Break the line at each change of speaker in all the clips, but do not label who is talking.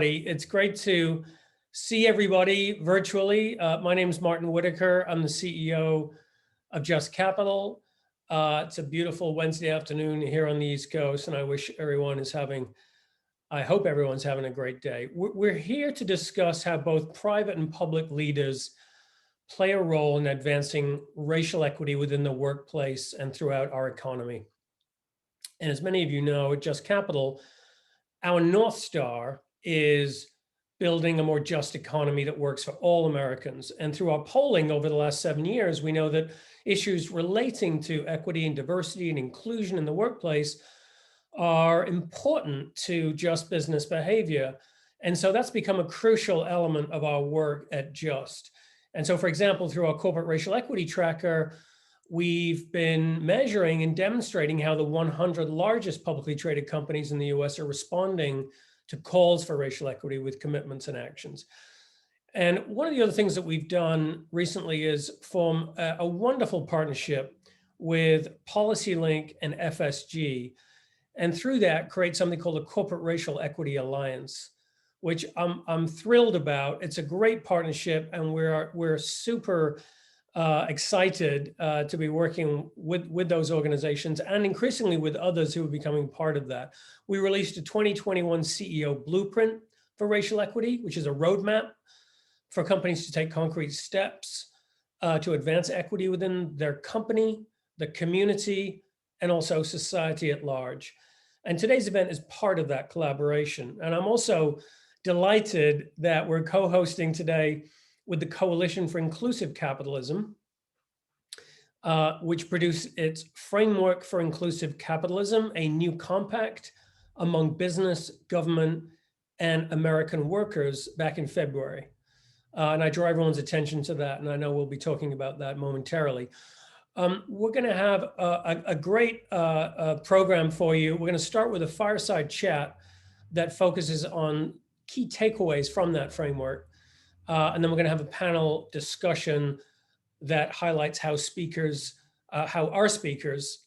It's great to see everybody virtually. My name is Martin Whitaker. I'm the CEO of Just Capital. It's a beautiful Wednesday afternoon here on the East Coast, and I hope everyone's having a great day. We're here to discuss how both private and public leaders play a role in advancing racial equity within the workplace and throughout our economy. And as many of you know, at Just Capital, our North Star is building a more just economy that works for all Americans. And through our polling over the last 7 years, we know that issues relating to equity and diversity and inclusion in the workplace are important to just business behavior. And so that's become a crucial element of our work at Just. And so, for example, through our corporate racial equity tracker, we've been measuring and demonstrating how the 100 largest publicly traded companies in the US are responding to calls for racial equity with commitments and actions. And one of the other things that we've done recently is form a wonderful partnership with PolicyLink and FSG. And through that, create something called the Corporate Racial Equity Alliance, which I'm thrilled about. It's a great partnership, and we're super excited to be working with those organizations and increasingly with others who are becoming part of that. We released a 2021 CEO blueprint for racial equity, which is a roadmap for companies to take concrete steps to advance equity within their company, the community, and also society at large. And today's event is part of that collaboration. And I'm also delighted that we're co-hosting today with the Coalition for Inclusive Capitalism, which produced its Framework for Inclusive Capitalism, a new compact among business, government, and American workers back in February. And I draw everyone's attention to that, and I know we'll be talking about that momentarily. We're gonna have a great program for you. We're gonna start with a fireside chat that focuses on key takeaways from that framework. And then we're gonna have a panel discussion that highlights how our speakers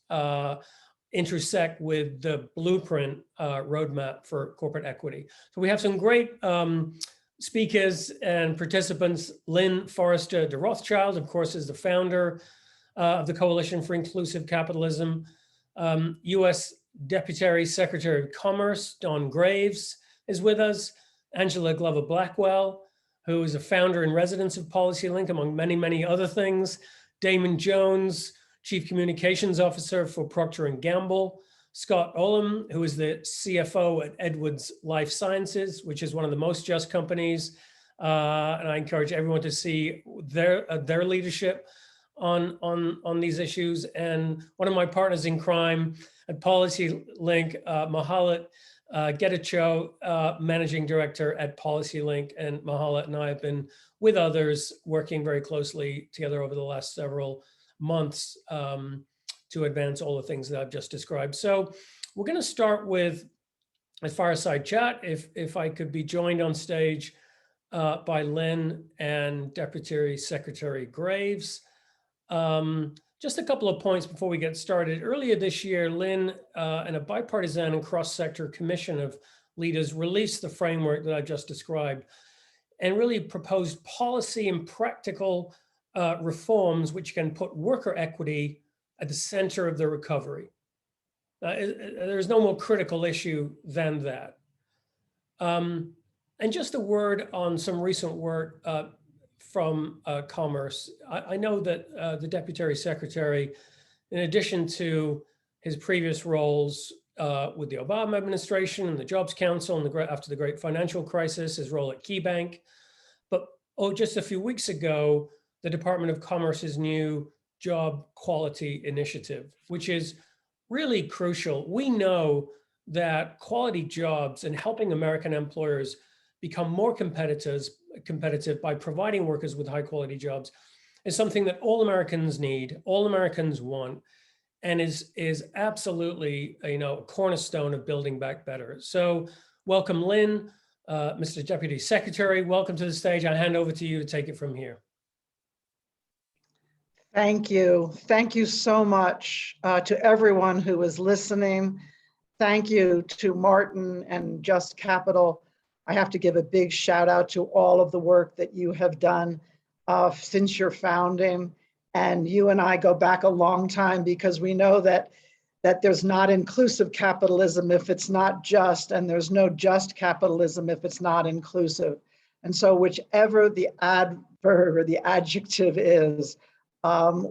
intersect with the blueprint roadmap for corporate equity. So we have some great speakers and participants. Lynn Forrester de Rothschild, of course, is the founder of the Coalition for Inclusive Capitalism. U.S. Deputy Secretary of Commerce, Don Graves, is with us. Angela Glover Blackwell, who is a founder and resident of PolicyLink, among many, many other things. Damon Jones, Chief Communications Officer for Procter & Gamble. Scott Olum, who is the CFO at Edwards Lifesciences, which is one of the most just companies. And I encourage everyone to see their leadership on these issues. And one of my partners in crime at PolicyLink, Mahalat Getachew, Managing Director at PolicyLink. And Mahalat and I have been, with others, working very closely together over the last several months to advance all the things that I've just described. So we're going to start with a fireside chat. If I could be joined on stage by Lynn and Deputy Secretary Graves. Just a couple of points before we get started. Earlier this year, Lynn and a bipartisan and cross-sector commission of leaders released the framework that I just described and really proposed policy and practical reforms which can put worker equity at the center of the recovery. There's no more critical issue than that. And just a word on some recent work from Commerce. I know that the Deputy Secretary, in addition to his previous roles with the Obama administration and the Jobs Council and after the great financial crisis, his role at KeyBank, but just a few weeks ago, the Department of Commerce's new Job Quality Initiative, which is really crucial. We know that quality jobs and helping American employers become more competitive by providing workers with high quality jobs is something that all Americans need, all Americans want, and is absolutely a cornerstone of building back better. So welcome, Lynn, Mr. Deputy Secretary, welcome to the stage. I hand over to you to take it from here.
Thank you. Thank you so much to everyone who is listening. Thank you to Martin and Just Capital. I have to give a big shout out to all of the work that you have done since your founding. And you and I go back a long time, because we know that there's not inclusive capitalism if it's not just, and there's no just capitalism if it's not inclusive. And so whichever the adverb or the adjective is,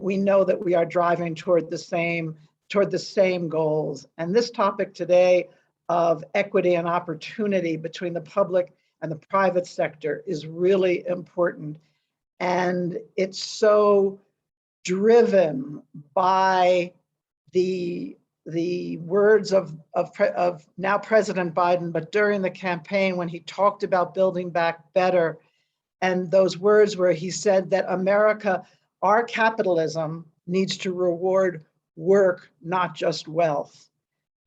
we know that we are driving toward the same goals. And this topic today of equity and opportunity between the public and the private sector is really important. And it's so driven by the words of now President Biden, but during the campaign when he talked about building back better, and those words where he said that America, our capitalism, needs to reward work, not just wealth.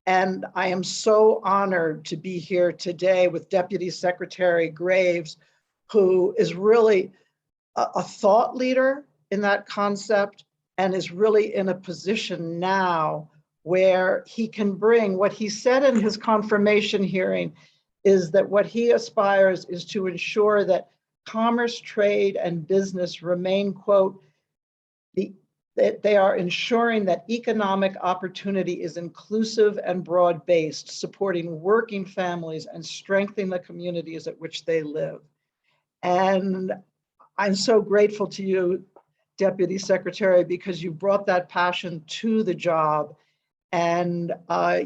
And I am so honored to be here today with Deputy Secretary Graves, who is really a thought leader in that concept and is really in a position now where he can bring what he said in his confirmation hearing, is that what he aspires is to ensure that commerce, trade, and business remain, quote, they are ensuring that economic opportunity is inclusive and broad-based, supporting working families and strengthening the communities at which they live. And I'm so grateful to you, Deputy Secretary, because you brought that passion to the job, and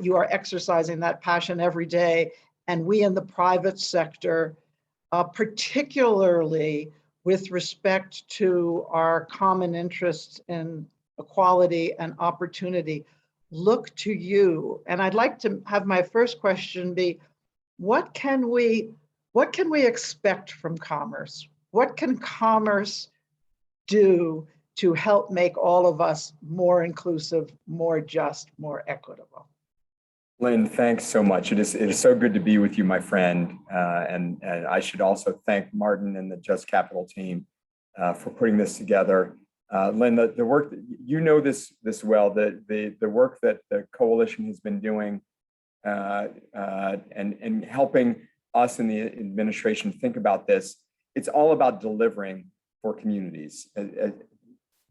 you are exercising that passion every day. And we in the private sector, particularly with respect to our common interests in equality and opportunity, look to you. And I'd like to have my first question be, what can we expect from commerce? What can commerce do to help make all of us more inclusive, more just, more equitable?
Lynn, thanks so much. It is so good to be with you, my friend. And I should also thank Martin and the Just Capital team for putting this together. Lynn, the work, you know this well, the work that the coalition has been doing and helping us in the administration think about this, it's all about delivering for communities.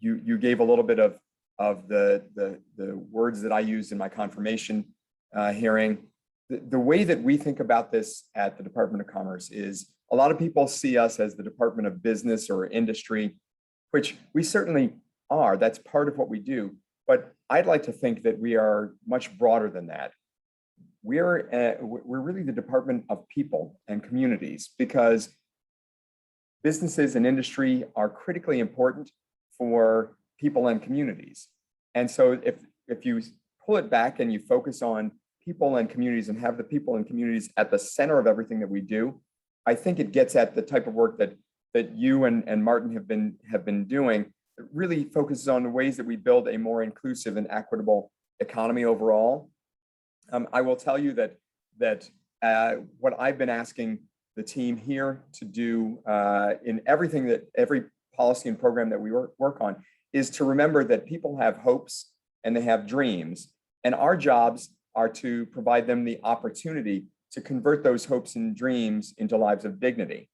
You gave a little bit of the words that I used in my confirmation hearing. The way that we think about this at the Department of Commerce is a lot of people see us as the Department of Business or Industry, which we certainly are. That's part of what we do. But I'd like to think that we are much broader than that. We're really the Department of People and Communities, because businesses and industry are critically important for people and communities. And so if you pull it back and you focus on people and communities and have the people and communities at the center of everything that we do, I think it gets at the type of work that you and Martin have been doing. It really focuses on the ways that we build a more inclusive and equitable economy overall. I will tell you that what I've been asking the team here to do in every policy and program that we work on is to remember that people have hopes and they have dreams, and our jobs are to provide them the opportunity to convert those hopes and dreams into lives of dignity.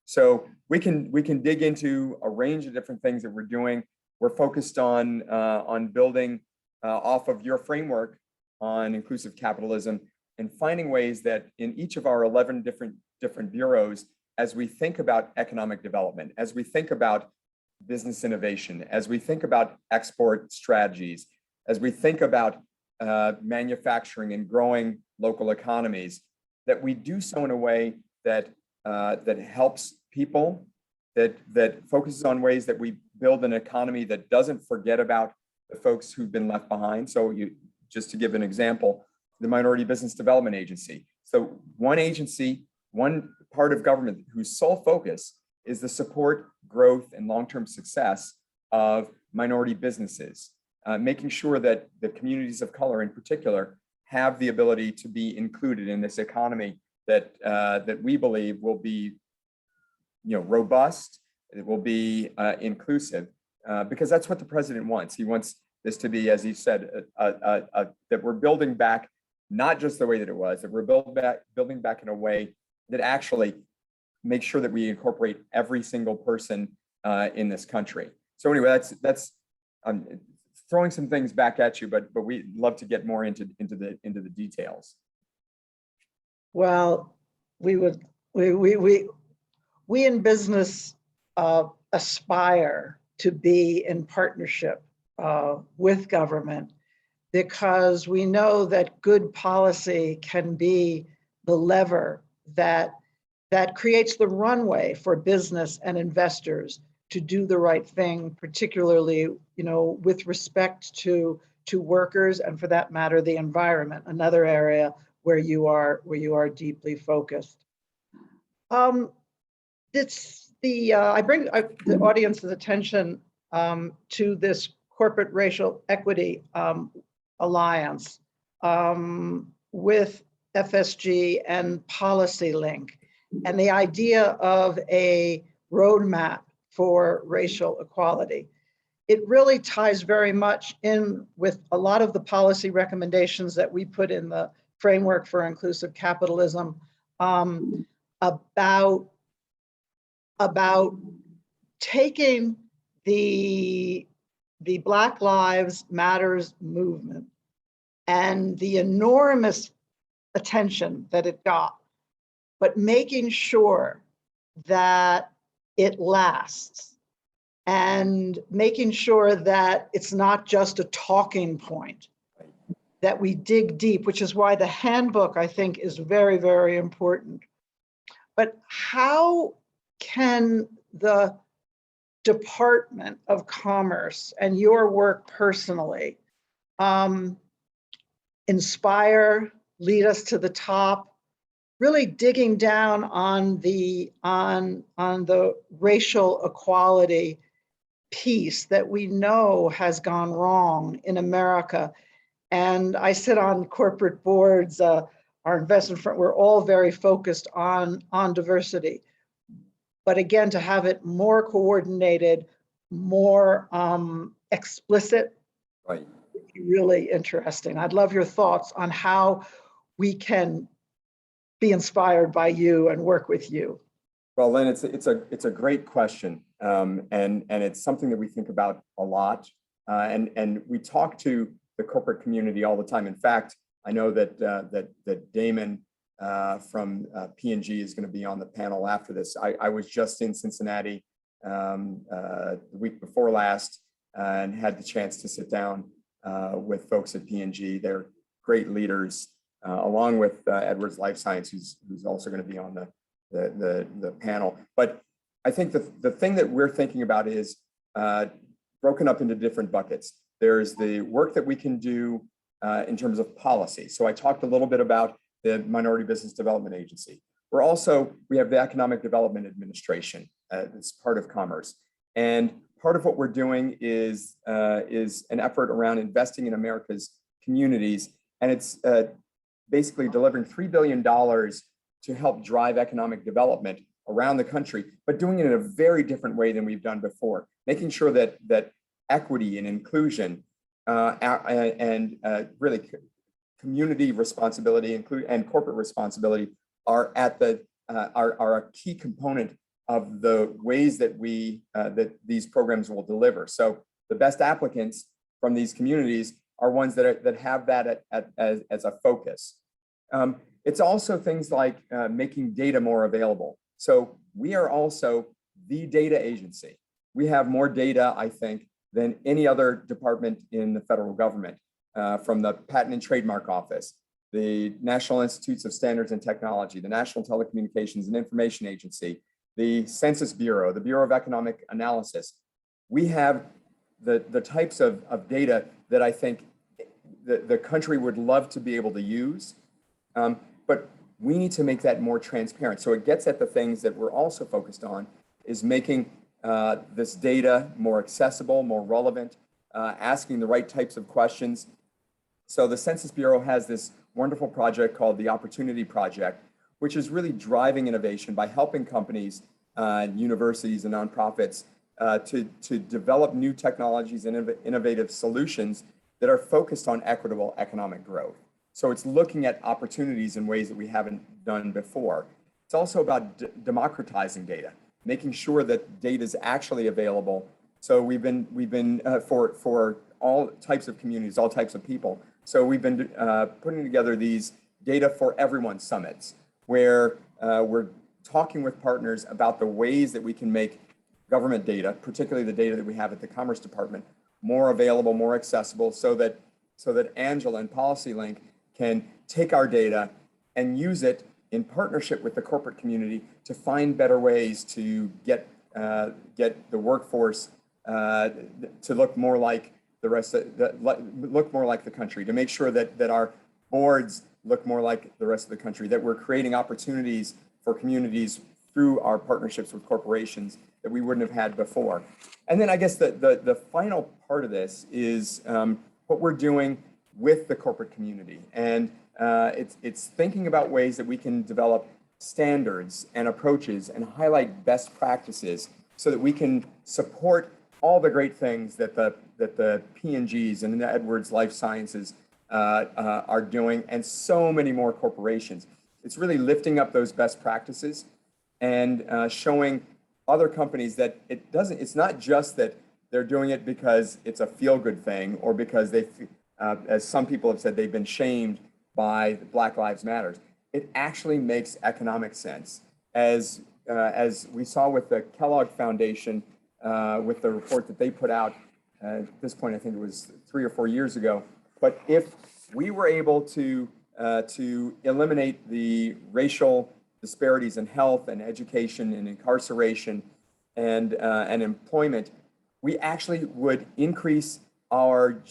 So we can dig into a range of different things that we're doing. We're focused on building off of your framework on inclusive capitalism and finding ways that in each of our 11 different bureaus, as we think about economic development, as we think about business innovation, as we think about export strategies, as we think about manufacturing and growing local economies, that we do so in a way that helps people, that focuses on ways that we build an economy that doesn't forget about the folks who've been left behind. So just to give an example, the Minority Business Development Agency. So one agency, one part of government whose sole focus is the support, growth, and long-term success of minority businesses, making sure that the communities of color in particular have the ability to be included in this economy that we believe will be robust, it will be inclusive, because that's what the president wants. He wants this to be, as he said, that we're building back, not just the way that it was, that we're building back in a way that actually make sure that we incorporate every single person in this country. So anyway, that's throwing some things back at you, but we'd love to get more into the details.
Well, we in business aspire to be in partnership with government, because we know that good policy can be the lever that creates the runway for business and investors to do the right thing, particularly, with respect to workers, and for that matter, the environment, another area where you are deeply focused. I bring the audience's attention to this corporate racial equity alliance with FSG and PolicyLink, and the idea of a roadmap for racial equality. It really ties very much in with a lot of the policy recommendations that we put in the framework for inclusive capitalism, about taking the Black Lives Matters movement and the enormous attention that it got, but making sure that it lasts, and making sure that it's not just a talking point, that we dig deep, which is why the handbook, I think, is very, very important. But how can the Department of Commerce and your work personally inspire, lead us to the top, really digging down on the racial equality piece that we know has gone wrong in America? And I sit on corporate boards, our investment firm, we're all very focused on diversity. But again, to have it more coordinated, more explicit,
Right.
would be really interesting. I'd love your thoughts on how we can be inspired by you and work with you.
Well, Lynn, it's a great question, and it's something that we think about a lot, and we talk to the corporate community all the time. In fact, I know that Damon from P&G is going to be on the panel after this. I was just in Cincinnati the week before last and had the chance to sit down with folks at P&G. They're great leaders, along with Edwards Lifesciences, who's also going to be on the panel. But I think the thing that we're thinking about is broken up into different buckets. There's the work that we can do in terms of policy. So I talked a little bit about the Minority Business Development Agency. We have the Economic Development Administration that's part of Commerce. And part of what we're doing is an effort around investing in America's communities. And it's basically delivering $3 billion to help drive economic development around the country, but doing it in a very different way than we've done before, making sure that equity and inclusion and really community responsibility and corporate responsibility are at are a key component of the ways that that these programs will deliver. So the best applicants from these communities are ones that have that as a focus. It's also things like making data more available. So we are also the data agency. We have more data, I think, than any other department in the federal government, from the Patent and Trademark Office, the National Institutes of Standards and Technology, the National Telecommunications and Information Agency, the Census Bureau, the Bureau of Economic Analysis. We have the types of data that I think the country would love to be able to use, but we need to make that more transparent. So it gets at the things that we're also focused on, is making this data more accessible, more relevant, asking the right types of questions. So the Census Bureau has this wonderful project called the Opportunity Project, which is really driving innovation by helping companies, universities and nonprofits to develop new technologies and innovative solutions that are focused on equitable economic growth. So it's looking at opportunities in ways that we haven't done before. It's also about democratizing data, making sure that data is actually available. So we've been for all types of communities, all types of people. So we've been putting together these data for everyone summits, where we're talking with partners about the ways that we can make government data, particularly the data that we have at the Commerce Department, more available, more accessible, so that Angela and PolicyLink can take our data and use it in partnership with the corporate community to find better ways to get the workforce to look more like the rest of look more like the country, to make sure that our boards look more like the rest of the country, that we're creating opportunities for communities through our partnerships with corporations that we wouldn't have had before. And then I guess the final part of this is what we're doing with the corporate community. And it's thinking about ways that we can develop standards and approaches and highlight best practices so that we can support all the great things that the P&Gs and the Edwards Lifesciences are doing, and so many more corporations. It's really lifting up those best practices and showing other companies that it's not just that they're doing it because it's a feel-good thing, or because they, as some people have said, they've been shamed by Black Lives Matters. It actually makes economic sense. As we saw with the Kellogg Foundation, with the report that they put out, at this point, I think it was 3 or 4 years ago. But if we were able to eliminate the racial disparities in health and education and incarceration and employment, we actually would increase our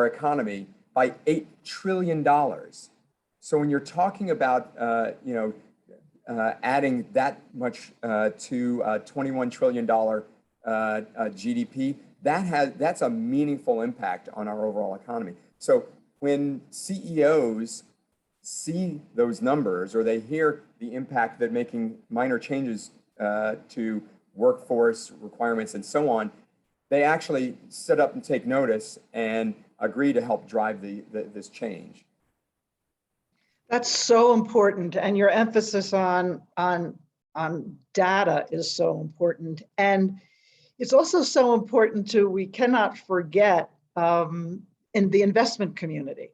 economy by $8 trillion. So when you're talking about adding that much to $21 trillion GDP, that's a meaningful impact on our overall economy. So when CEOs see those numbers, or they hear the impact that making minor changes to workforce requirements and so on, they actually sit up and take notice and agree to help drive this change.
That's so important, and your emphasis on data is so important, and it's also so important too. We cannot forget in the investment community.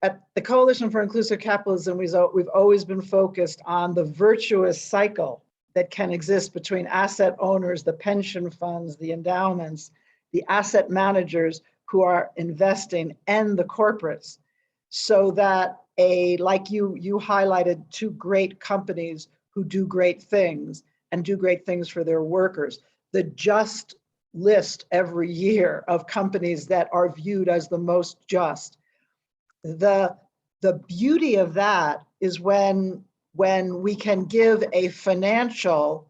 At the Coalition for Inclusive Capitalism, we've always been focused on the virtuous cycle that can exist between asset owners, the pension funds, the endowments, the asset managers who are investing, and the corporates, so that like you highlighted, two great companies who do great things and do great things for their workers. The just list every year of companies that are viewed as the most just. The beauty of that is when we can give a financial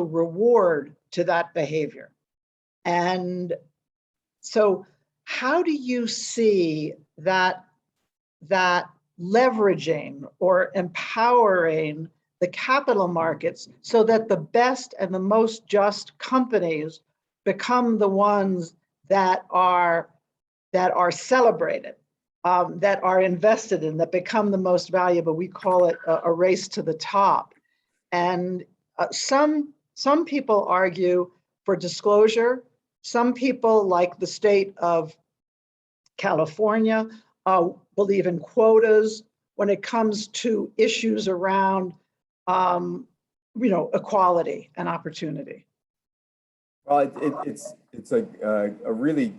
reward to that behavior. And so how do you see that leveraging or empowering the capital markets so that the best and the most just companies become the ones that are celebrated, that are invested in, that become the most valuable? We call it a race to the top. And some people argue for disclosure. Some people, like the state of California, believe in quotas when it comes to issues around equality and opportunity.
Well, it's a really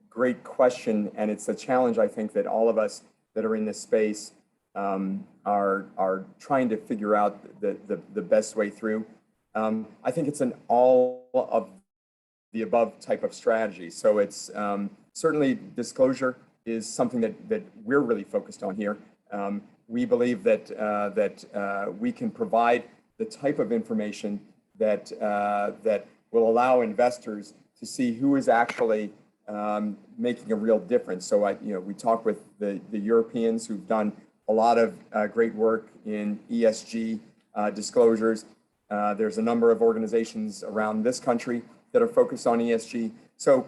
great question, and it's a challenge I think that all of us that are in this space are trying to figure out the best way through. I think it's an all of the above type of strategy. So it's certainly disclosure is something that we're really focused on here. We believe that we can provide the type of information that will allow investors to see who is actually making a real difference. So we talk with the Europeans who've done a lot of great work in ESG disclosures. There's a number of organizations around this country that are focused on ESG. So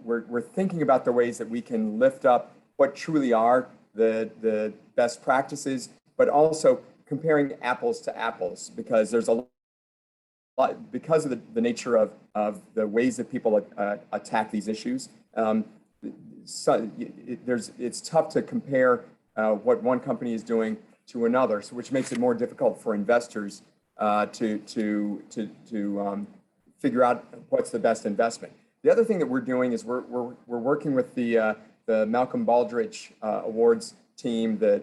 we're thinking about the ways that we can lift up what truly are the best practices, but also comparing apples to apples, because there's a lot, because of the nature of the ways that people attack these issues. It's tough to compare what one company is doing to another, so which makes it more difficult for investors to figure out what's the best investment. The other thing that we're doing is we're working with the Malcolm Baldrige Awards team that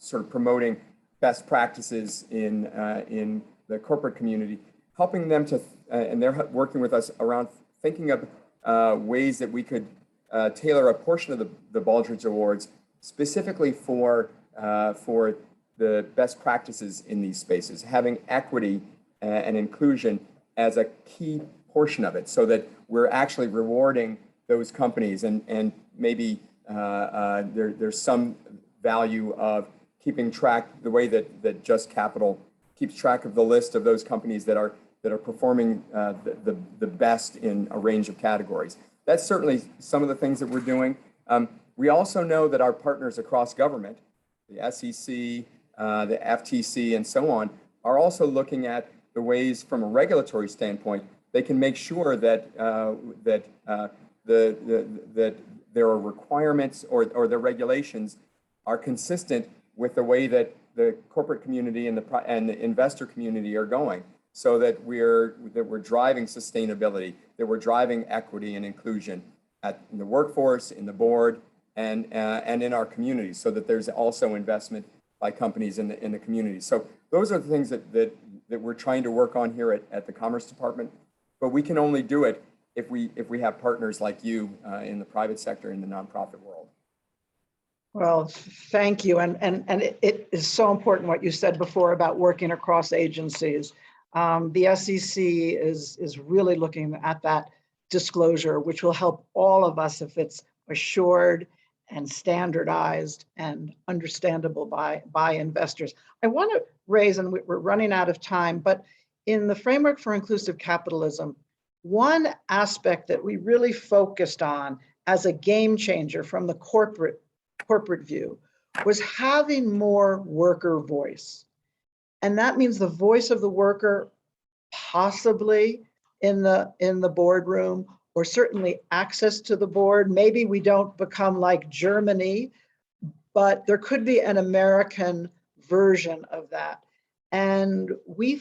sort of promoting best practices in the corporate community, helping them to, and they're working with us around thinking of ways that we could tailor a portion of the Baldrige Awards specifically for the best practices in these spaces, having equity and inclusion as a key portion of it, so that we're actually rewarding those companies, and maybe there's some value of keeping track, the way that Just Capital keeps track of the list of those companies that are performing the best in a range of categories. That's certainly some of the things that we're doing. We also know that our partners across government, the SEC, the FTC, and so on, are also looking at the ways from a regulatory standpoint they can make sure that that there are requirements or the regulations are consistent with the way that the corporate community and the investor community are going, so that we're driving sustainability, that we're driving equity and inclusion in the workforce, in the board, and in our communities, so that there's also investment by companies in the community. So those are the things that we're trying to work on here at the Commerce Department. But we can only do it if we have partners like you in the private sector, in the nonprofit world.
Well, thank you. And it is so important what you said before about working across agencies. The SEC is really looking at that disclosure, which will help all of us if it's assured and standardized and understandable by investors. I want to raise, and we're running out of time, but in the framework for inclusive capitalism, one aspect that we really focused on as a game changer from the corporate view was having more worker voice. And that means the voice of the worker possibly in the boardroom, or certainly access to the board. Maybe we don't become like Germany, but there could be an American version of that. And we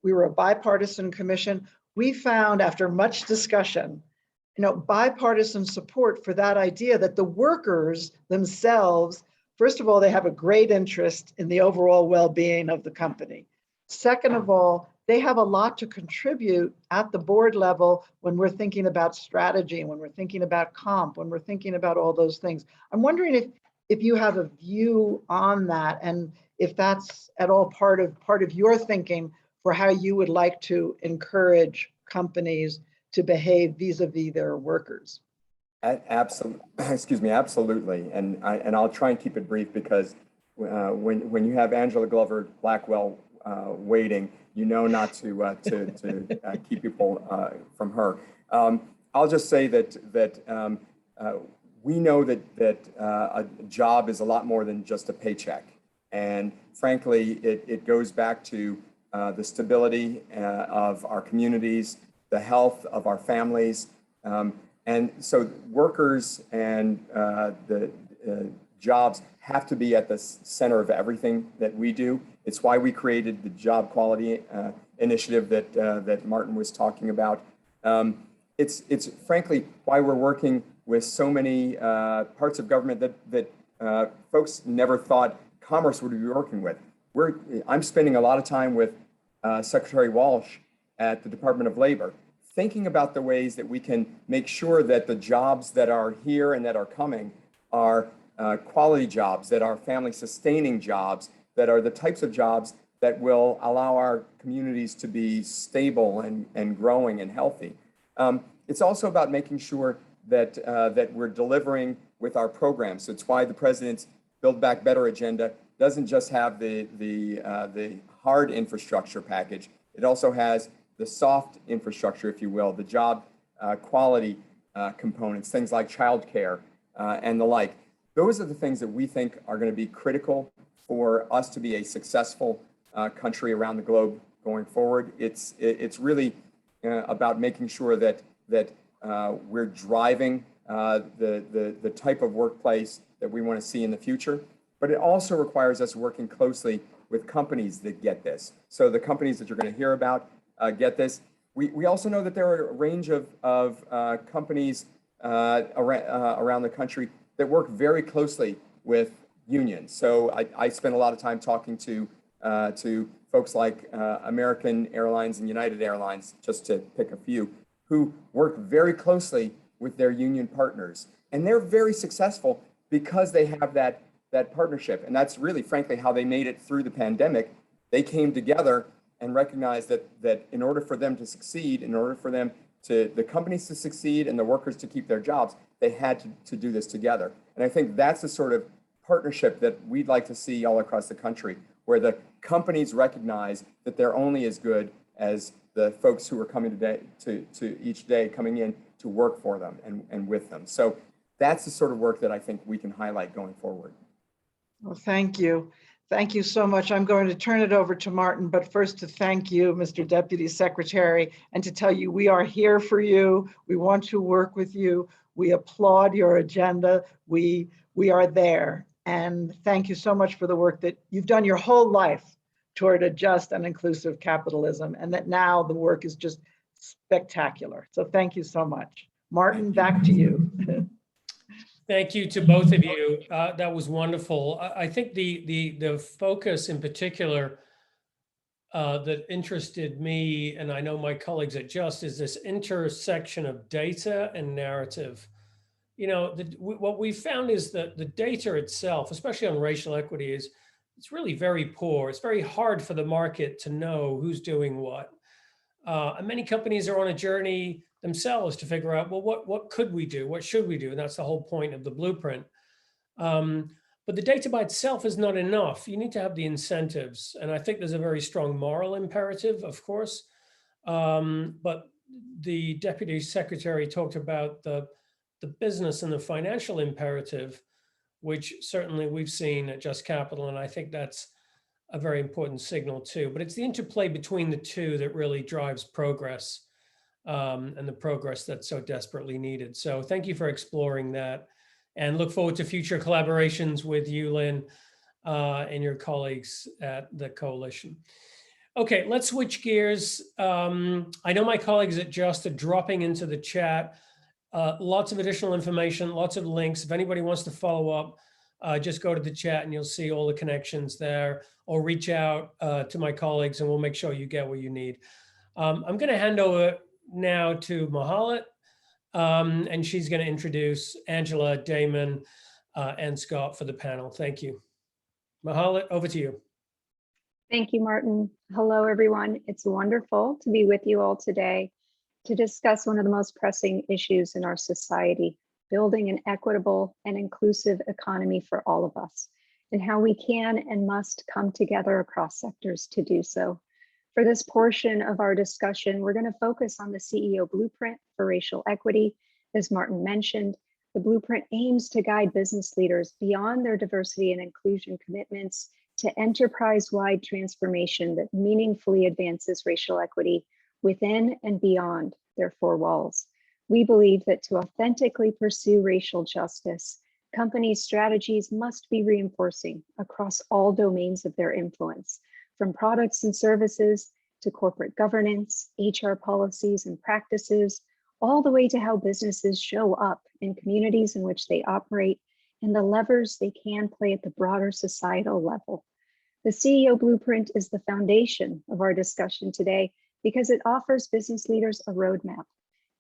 were a bipartisan commission. We found, after much discussion, bipartisan support for that idea that the workers themselves, first of all, they have a great interest in the overall well-being of the company. Second of all, they have a lot to contribute at the board level when we're thinking about strategy, when we're thinking about comp, when we're thinking about all those things. I'm wondering if you have a view on that, and if that's at all part of your thinking for how you would like to encourage companies to behave vis-a-vis their workers.
Absolutely, excuse me, absolutely. And I'll try and keep it brief, because when you have Angela Glover Blackwell waiting, not to keep people from her. I'll just say that we know that a job is a lot more than just a paycheck. And frankly, it goes back to the stability of our communities, the health of our families. And so workers and the jobs have to be at the center of everything that we do. It's why we created the Job Quality Initiative that Martin was talking about. It's frankly why we're working with so many parts of government that folks never thought Commerce would be working with. I'm spending a lot of time with Secretary Walsh at the Department of Labor, thinking about the ways that we can make sure that the jobs that are here and that are coming are quality jobs, that are family sustaining jobs, that are the types of jobs that will allow our communities to be stable and growing and healthy. It's also about making sure that we're delivering with our programs. So it's why the president's Build Back Better agenda doesn't just have the hard infrastructure package. It also has the soft infrastructure, if you will, the job quality components, things like childcare and the like. Those are the things that we think are going to be critical for us to be a successful country around the globe going forward. It's really about making sure that we're driving the type of workplace that we want to see in the future. But it also requires us working closely with companies that get this. So the companies that you're going to hear about get this. We also know that there are a range of companies around the country that work very closely with unions. So I spend a lot of time talking to folks like American Airlines and United Airlines, just to pick a few, who work very closely with their union partners. And they're very successful because they have that partnership. And that's really, frankly, how they made it through the pandemic. They came together and recognized that in order for them to succeed, in order for them the companies to succeed and the workers to keep their jobs, they had to do this together. And I think that's the sort of partnership that we'd like to see all across the country, where the companies recognize that they're only as good as the folks who are coming to each day coming in to work for them and with them. So that's the sort of work that I think we can highlight going forward.
Well, thank you. Thank you so much. I'm going to turn it over to Martin, but first to thank you, Mr. Deputy Secretary, and to tell you we are here for you. We want to work with you. We applaud your agenda. We are there. And thank you so much for the work that you've done your whole life toward a just and inclusive capitalism, and that now the work is just spectacular. So thank you so much. Martin, back to you.
Thank you to both of you. That was wonderful. I think the focus in particular that interested me, and I know my colleagues at Just, is this intersection of data and narrative. You know, what we found is that the data itself, especially on racial equity, it's really very poor. It's very hard for the market to know who's doing what. And many companies are on a journey themselves to figure out, well, what could we do? What should we do? And that's the whole point of the blueprint. But the data by itself is not enough. You need to have the incentives. And I think there's a very strong moral imperative, of course. But the Deputy Secretary talked about the business and the financial imperative, which certainly we've seen at Just Capital. And I think that's a very important signal too. But it's the interplay between the two that really drives progress, and the progress that's so desperately needed. So thank you for exploring that, and look forward to future collaborations with you, Lynn, and your colleagues at the coalition. Okay, let's switch gears. I know my colleagues at Just are dropping into the chat lots of additional information, lots of links. If anybody wants to follow up, just go to the chat and you'll see all the connections there, or reach out to my colleagues and we'll make sure you get what you need. I'm going to hand over now to Mahalit, and she's going to introduce Angela, Damon, and Scott for the panel. Thank you. Mahalit, over to you.
Thank you, Martin. Hello, everyone. It's wonderful to be with you all today to discuss one of the most pressing issues in our society, building an equitable and inclusive economy for all of us, and how we can and must come together across sectors to do so. For this portion of our discussion, we're going to focus on the CEO Blueprint for Racial Equity. As Martin mentioned, the blueprint aims to guide business leaders beyond their diversity and inclusion commitments to enterprise-wide transformation that meaningfully advances racial equity within and beyond their four walls. We believe that to authentically pursue racial justice, companies' strategies must be reinforcing across all domains of their influence, from products and services to corporate governance, HR policies and practices, all the way to how businesses show up in communities in which they operate and the levers they can play at the broader societal level. The CEO Blueprint is the foundation of our discussion today because it offers business leaders a roadmap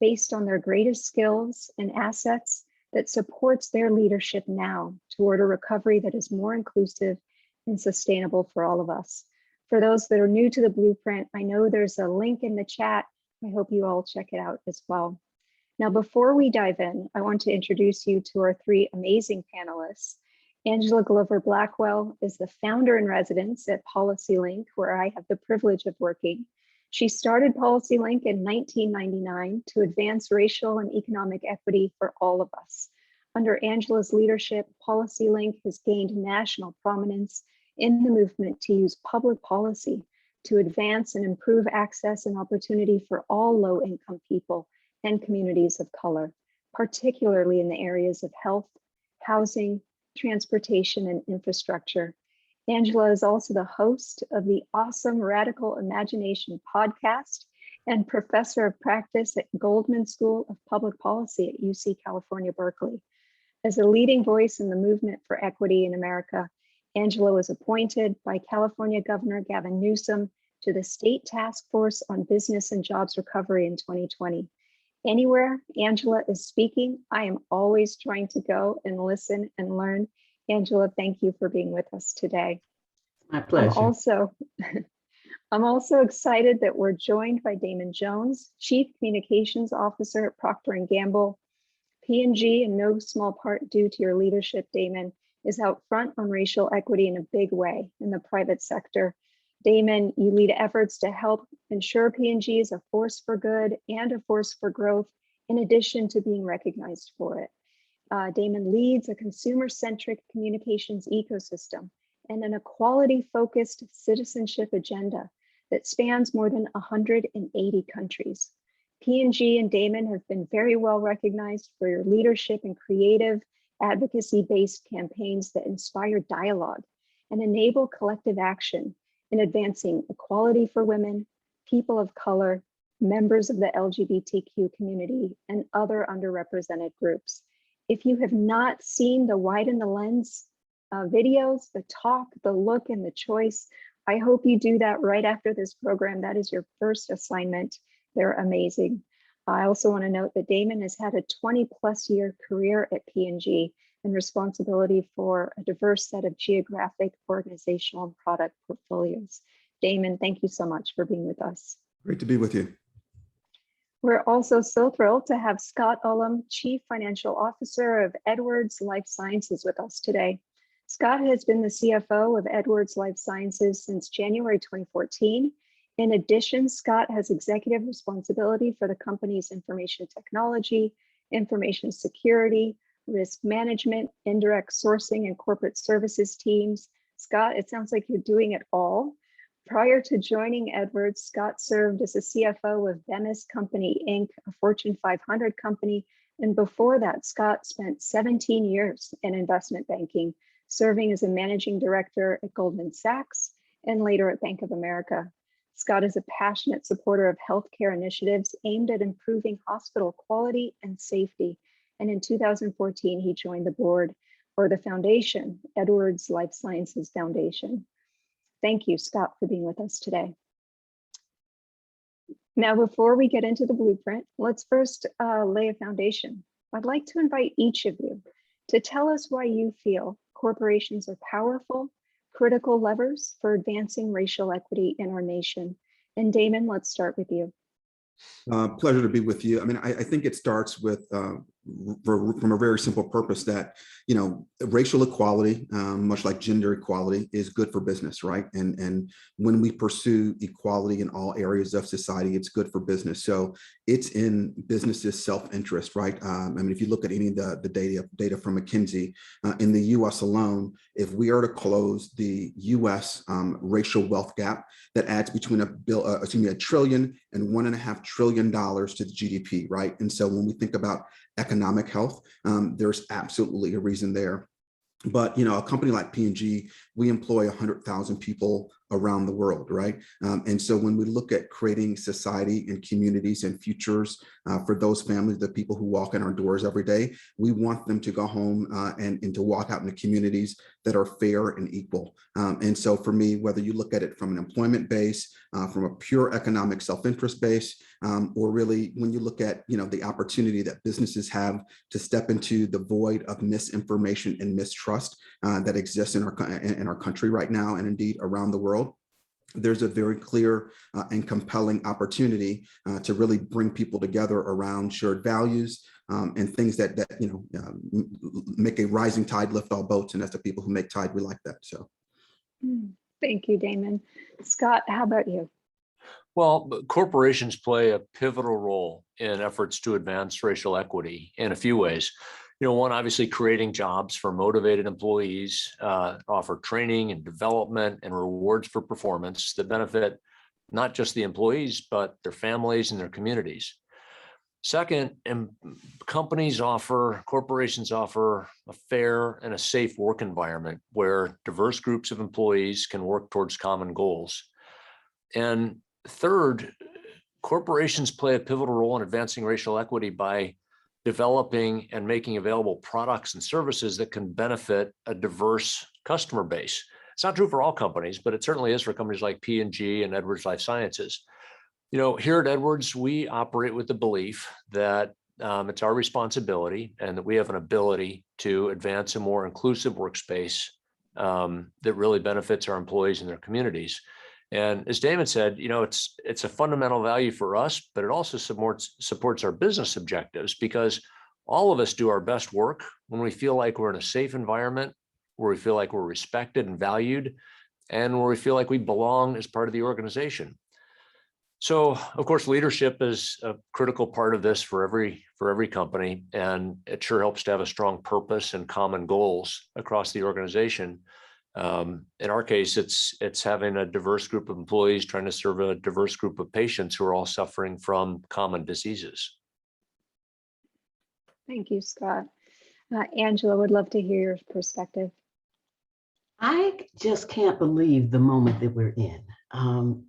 based on their greatest skills and assets that supports their leadership now toward a recovery that is more inclusive and sustainable for all of us. For those that are new to the Blueprint, I know there's a link in the chat. I hope you all check it out as well. Now, before we dive in, I want to introduce you to our three amazing panelists. Angela Glover Blackwell is the founder in residence at PolicyLink, where I have the privilege of working. She started PolicyLink in 1999 to advance racial and economic equity for all of us. Under Angela's leadership, PolicyLink has gained national prominence in the movement to use public policy to advance and improve access and opportunity for all low-income people and communities of color, particularly in the areas of health, housing, transportation, and infrastructure. Angela is also the host of the awesome Radical Imagination podcast and professor of practice at Goldman School of Public Policy at UC California, Berkeley. As a leading voice in the movement for equity in America, Angela was appointed by California Governor Gavin Newsom to the State Task Force on Business and Jobs Recovery in 2020. Anywhere Angela is speaking, I am always trying to go and listen and learn. Angela, thank you for being with us today.
My pleasure.
I'm also excited that we're joined by Damon Jones, Chief Communications Officer at Procter & Gamble. P&G, in no small part due to your leadership, Damon, is out front on racial equity in a big way in the private sector. Damon, you lead efforts to help ensure P&G is a force for good and a force for growth, in addition to being recognized for it. Damon leads a consumer-centric communications ecosystem and an equality-focused citizenship agenda that spans more than 180 countries. P&G and Damon have been very well recognized for your leadership in creative, advocacy-based campaigns that inspire dialogue and enable collective action in advancing equality for women, people of color, members of the LGBTQ community, and other underrepresented groups. If you have not seen the Widen the Lens videos, the talk, the look, and the choice, I hope you do that right after this program. That is your first assignment. They're amazing. I also want to note that Damon has had a 20+ year career at P&G and responsibility for a diverse set of geographic, organizational, and product portfolios. Damon, thank you so much for being with us.
Great to be with you.
We're also so thrilled to have Scott Ullem, Chief Financial Officer of Edwards Lifesciences, with us today. Scott has been the CFO of Edwards Lifesciences since January 2014. In addition, Scott has executive responsibility for the company's information technology, information security, risk management, indirect sourcing, and corporate services teams. Scott, it sounds like you're doing it all. Prior to joining Edwards, Scott served as a CFO of Bemis Company, Inc., a Fortune 500 company. And before that, Scott spent 17 years in investment banking, serving as a managing director at Goldman Sachs and later at Bank of America. Scott is a passionate supporter of healthcare initiatives aimed at improving hospital quality and safety. And in 2014, he joined the board for the foundation, Edwards Lifesciences Foundation. Thank you, Scott, for being with us today. Now, before we get into the blueprint, let's first lay a foundation. I'd like to invite each of you to tell us why you feel corporations are powerful, critical levers for advancing racial equity in our nation. And Damon, let's start with you.
Pleasure to be with you. I mean, I think it starts with from a very simple purpose that, you know, racial equality, much like gender equality, is good for business, right? And when we pursue equality in all areas of society, it's good for business. So it's in businesses' self-interest, right? I mean, if you look at any of the data from McKinsey, in the U.S. alone, if we are to close the U.S. Racial wealth gap, that adds between $1 trillion and $1.5 trillion to the GDP, right? And so when we think about economic health, there's absolutely a reason there. But, you know, a company like P&G, we employ 100,000 people around the world, right? And so when we look at creating society and communities and futures for those families, the people who walk in our doors every day, we want them to go home and to walk out in the communities that are fair and equal. And so for me, whether you look at it from an employment base, from a pure economic self-interest base, or really when you look at, you know, the opportunity that businesses have to step into the void of misinformation and mistrust that exists in our country right now, and indeed around the world, there's a very clear and compelling opportunity to really bring people together around shared values and things that you know make a rising tide lift all boats, and that's the people who make tide. We like that. So,
thank you, Damon. Scott, how about you?
Well, corporations play a pivotal role in efforts to advance racial equity in a few ways. One, obviously creating jobs for motivated employees, offer training and development and rewards for performance that benefit not just the employees, but their families and their communities. Second, corporations offer a fair and a safe work environment where diverse groups of employees can work towards common goals. And third, corporations play a pivotal role in advancing racial equity by developing and making available products and services that can benefit a diverse customer base. It's not true for all companies, but it certainly is for companies like P&G and Edwards Lifesciences. Here at Edwards, we operate with the belief that it's our responsibility and that we have an ability to advance a more inclusive workspace that really benefits our employees and their communities. And as Damon said, it's a fundamental value for us, but it also supports our business objectives, because all of us do our best work when we feel like we're in a safe environment, where we feel like we're respected and valued, and where we feel like we belong as part of the organization. So, of course, leadership is a critical part of this for every company, and it sure helps to have a strong purpose and common goals across the organization. In our case, it's having a diverse group of employees trying to serve a diverse group of patients who are all suffering from common diseases.
Thank you, Scott. Angela, would love to hear your perspective.
I just can't believe the moment that we're in.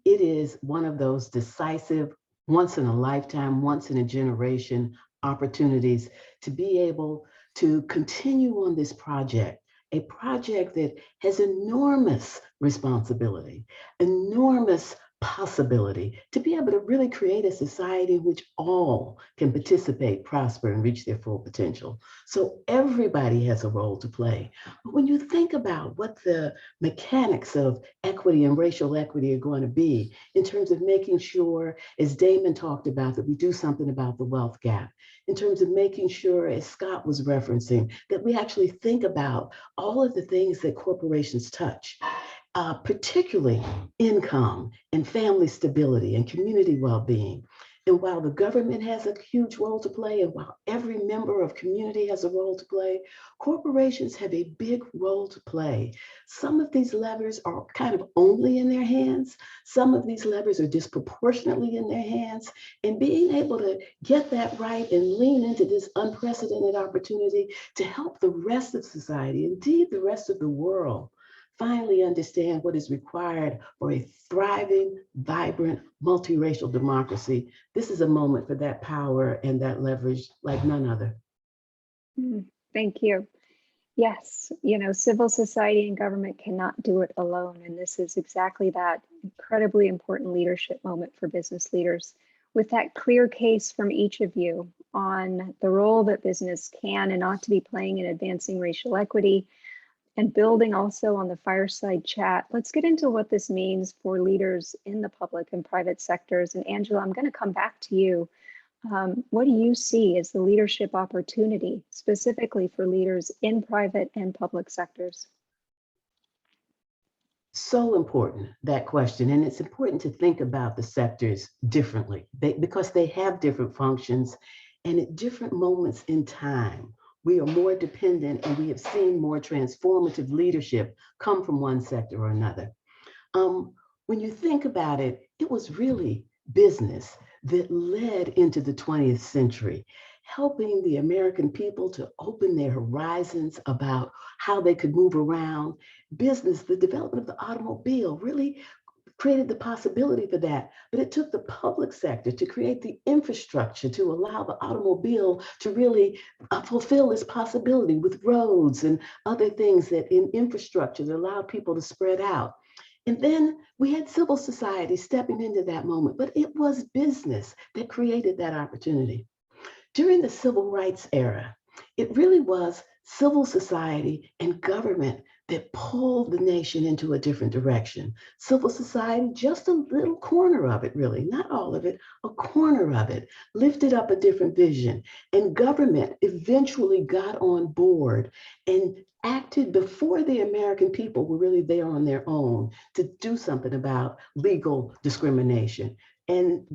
It is one of those decisive, once in a lifetime, once in a generation opportunities to be able to continue on this project, a project that has enormous responsibility, enormous possibility to be able to really create a society in which all can participate, prosper, and reach their full potential. So everybody has a role to play. But when you think about what the mechanics of equity and racial equity are going to be in terms of making sure, as Damon talked about, that we do something about the wealth gap, in terms of making sure, as Scott was referencing, that we actually think about all of the things that corporations touch, particularly income and family stability and community well-being. And while the government has a huge role to play, and while every member of community has a role to play, corporations have a big role to play. Some of these levers are kind of only in their hands. Some of these levers are disproportionately in their hands. And being able to get that right and lean into this unprecedented opportunity to help the rest of society, indeed the rest of the world, finally understand what is required for a thriving, vibrant, multiracial democracy. This is a moment for that power and that leverage like none other.
Thank you. Yes, civil society and government cannot do it alone. And this is exactly that incredibly important leadership moment for business leaders. With that clear case from each of you on the role that business can and ought to be playing in advancing racial equity, and building also on the Fireside Chat, let's get into what this means for leaders in the public and private sectors. And Angela, I'm going to come back to you. What do you see as the leadership opportunity specifically for leaders in private and public sectors?
So important, that question. And it's important to think about the sectors differently because they have different functions, and at different moments in time, we are more dependent, and we have seen more transformative leadership come from one sector or another. When you think about it, it was really business that led into the 20th century, helping the American people to open their horizons about how they could move around. Business, the development of the automobile really created the possibility for that, but it took the public sector to create the infrastructure to allow the automobile to really fulfill this possibility with roads and other things that in infrastructure that allowed people to spread out. And then we had civil society stepping into that moment, but it was business that created that opportunity. During the civil rights era, it really was civil society and government that pulled the nation into a different direction. Civil society, just a little corner of it, really, not all of it, a corner of it, lifted up a different vision. And government eventually got on board and acted before the American people were really there on their own to do something about legal discrimination. And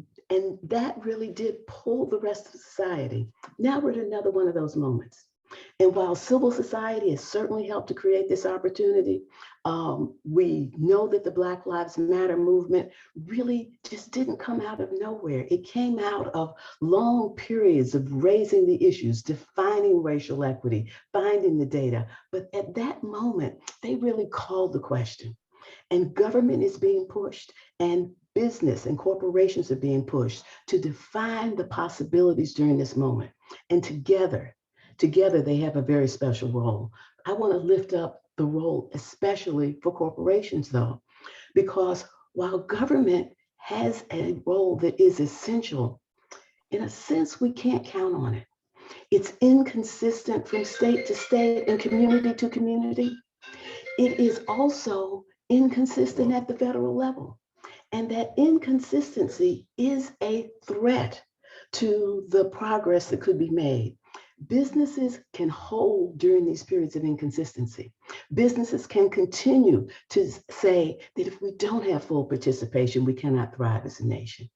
that really did pull the rest of society. Now we're at another one of those moments. And while civil society has certainly helped to create this opportunity, we know that the Black Lives Matter movement really just didn't come out of nowhere. It came out of long periods of raising the issues, defining racial equity, finding the data. But at that moment, they really called the question. And government is being pushed, and business and corporations are being pushed to define the possibilities during this moment. And together they have a very special role. I want to lift up the role, especially for corporations, though, because while government has a role that is essential, in a sense, we can't count on it. It's inconsistent from state to state and community to community. It is also inconsistent at the federal level. And that inconsistency is a threat to the progress that could be made. Businesses can hold during these periods of inconsistency. Businesses can continue to say that if we don't have full participation, we cannot thrive as a nation.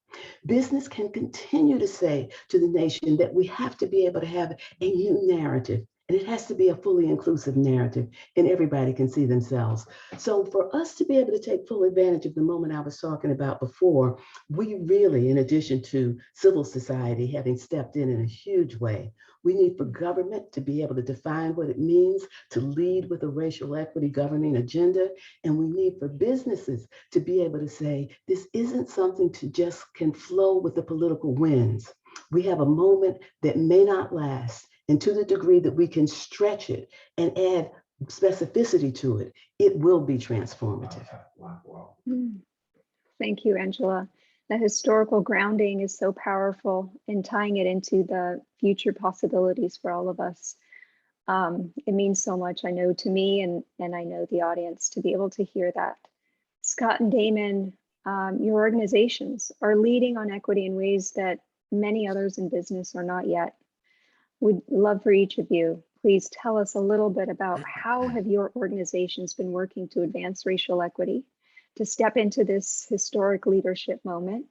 Business can continue to say to the nation that we have to be able to have a new narrative, and it has to be a fully inclusive narrative, and everybody can see themselves. So for us to be able to take full advantage of the moment I was talking about before, we really, in addition to civil society having stepped in a huge way, we need for government to be able to define what it means to lead with a racial equity governing agenda. And we need for businesses to be able to say, this isn't something to just can flow with the political winds. We have a moment that may not last. And to the degree that we can stretch it and add specificity to it, it will be transformative.
Thank you, Angela. The historical grounding is so powerful in tying it into the future possibilities for all of us. It means so much, I know, to me and I know the audience to be able to hear that. Scott and Damon, your organizations are leading on equity in ways that many others in business are not yet. We'd love for each of you, please tell us a little bit about how have your organizations been working to advance racial equity, to step into this historic leadership moment.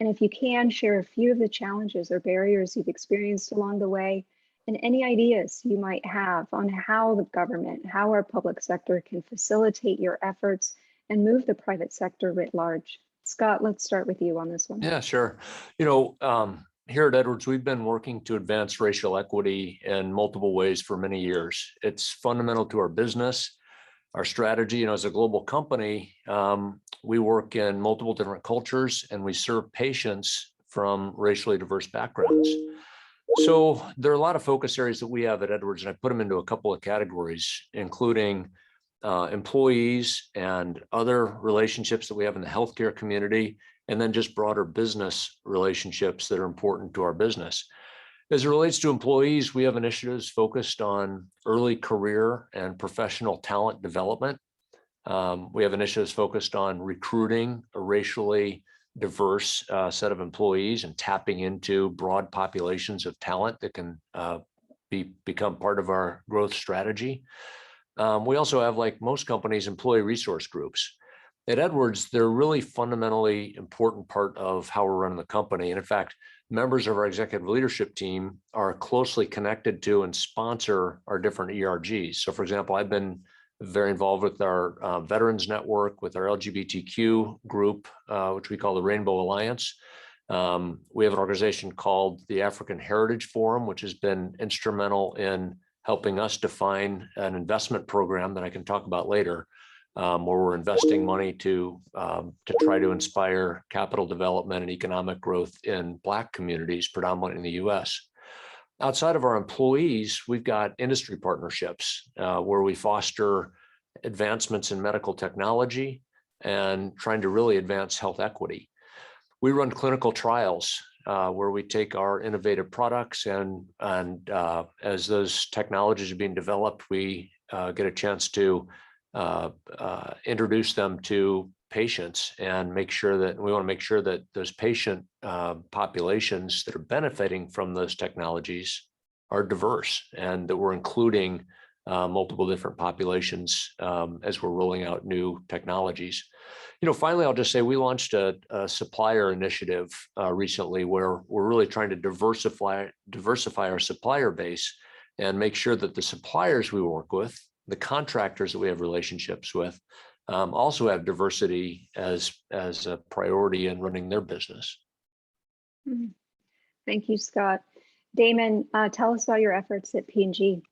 And if you can, share a few of the challenges or barriers you've experienced along the way, and any ideas you might have on how the government, how our public sector can facilitate your efforts and move the private sector writ large. Scott, let's start with you on this one.
Yeah, sure. Here at Edwards, we've been working to advance racial equity in multiple ways for many years. It's fundamental to our business, our strategy. As a global company, we work in multiple different cultures and we serve patients from racially diverse backgrounds. So there are a lot of focus areas that we have at Edwards, and I put them into a couple of categories, including employees and other relationships that we have in the healthcare community, and then just broader business relationships that are important to our business. As it relates to employees, we have initiatives focused on early career and professional talent development. We have initiatives focused on recruiting a racially diverse set of employees and tapping into broad populations of talent that can become part of our growth strategy. We also have, like most companies, employee resource groups. At Edwards, they're really fundamentally important part of how we're running the company. And in fact, members of our executive leadership team are closely connected to and sponsor our different ERGs. So for example, I've been very involved with our Veterans Network, with our LGBTQ group, which we call the Rainbow Alliance. We have an organization called the African Heritage Forum, which has been instrumental in helping us define an investment program that I can talk about later, where we're investing money to try to inspire capital development and economic growth in Black communities, predominantly in the US. Outside of our employees, we've got industry partnerships where we foster advancements in medical technology and trying to really advance health equity. We run clinical trials where we take our innovative products and as those technologies are being developed, we get a chance to introduce them to patients and make sure that we want to make sure that those patient populations that are benefiting from those technologies are diverse and that we're including multiple different populations as we're rolling out new technologies. Finally, I'll just say we launched a supplier initiative recently where we're really trying to diversify our supplier base and make sure that the suppliers we work with, the contractors that we have relationships with, also have diversity as a priority in running their business.
Thank you, Scott. Damon, tell us about your efforts at P&G.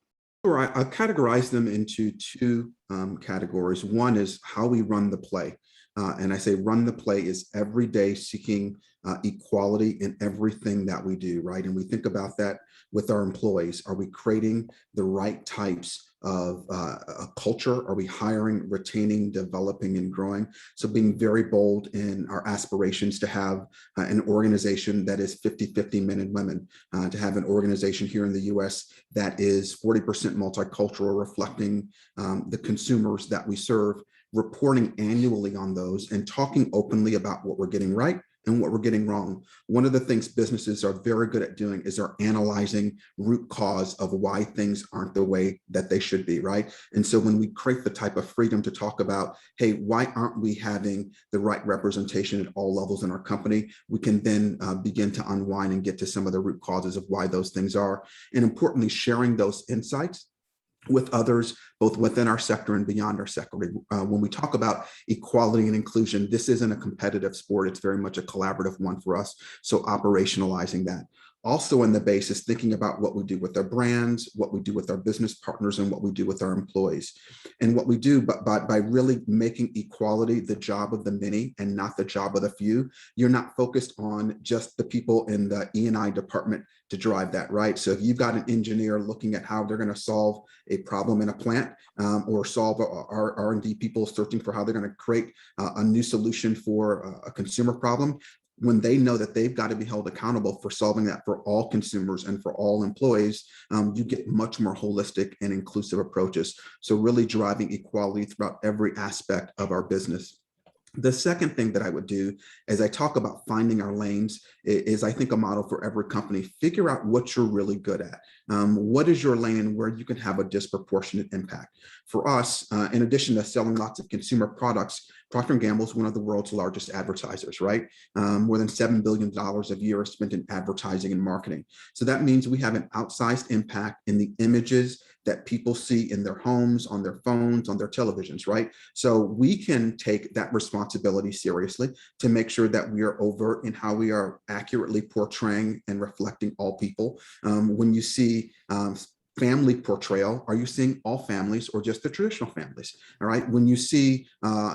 Sure, I categorize them into two categories. One is how we run the play. And I say run the play is every day seeking equality in everything that we do, right? And we think about that with our employees. Are we creating the right types of a culture? Are we hiring, retaining, developing, and growing? So being very bold in our aspirations to have an organization that is 50-50 men and women, to have an organization here in the US that is 40% multicultural, reflecting the consumers that we serve, reporting annually on those and talking openly about what we're getting right and what we're getting wrong. One of the things businesses are very good at doing is they're analyzing root cause of why things aren't the way that they should be, right? And so when we create the type of freedom to talk about, hey, why aren't we having the right representation at all levels in our company, we can then begin to unwind and get to some of the root causes of why those things are. And importantly, sharing those insights with others, both within our sector and beyond our sector. When we talk about equality and inclusion, this isn't a competitive sport. It's very much a collaborative one for us. So operationalizing that. Also in the basis, thinking about what we do with our brands, what we do with our business partners, and what we do with our employees. And what we do by really making equality the job of the many and not the job of the few, you're not focused on just the people in the E&I department to drive that, right? So if you've got an engineer looking at how they're going to solve a problem in a plant, or solve our R&D people searching for how they're going to create a new solution for a consumer problem, when they know that they've got to be held accountable for solving that for all consumers and for all employees, you get much more holistic and inclusive approaches. So really driving equality throughout every aspect of our business. The second thing that I would do as I talk about finding our lanes is I think a model for every company. Figure out what you're really good at. What is your lane and where you can have a disproportionate impact? For us, in addition to selling lots of consumer products, Procter & Gamble is one of the world's largest advertisers, right? More than $7 billion a year is spent in advertising and marketing. So that means we have an outsized impact in the images that people see in their homes, on their phones, on their televisions, right? So we can take that responsibility seriously to make sure that we are overt in how we are accurately portraying and reflecting all people. When you see family portrayal, are you seeing all families or just the traditional families? All right. When you see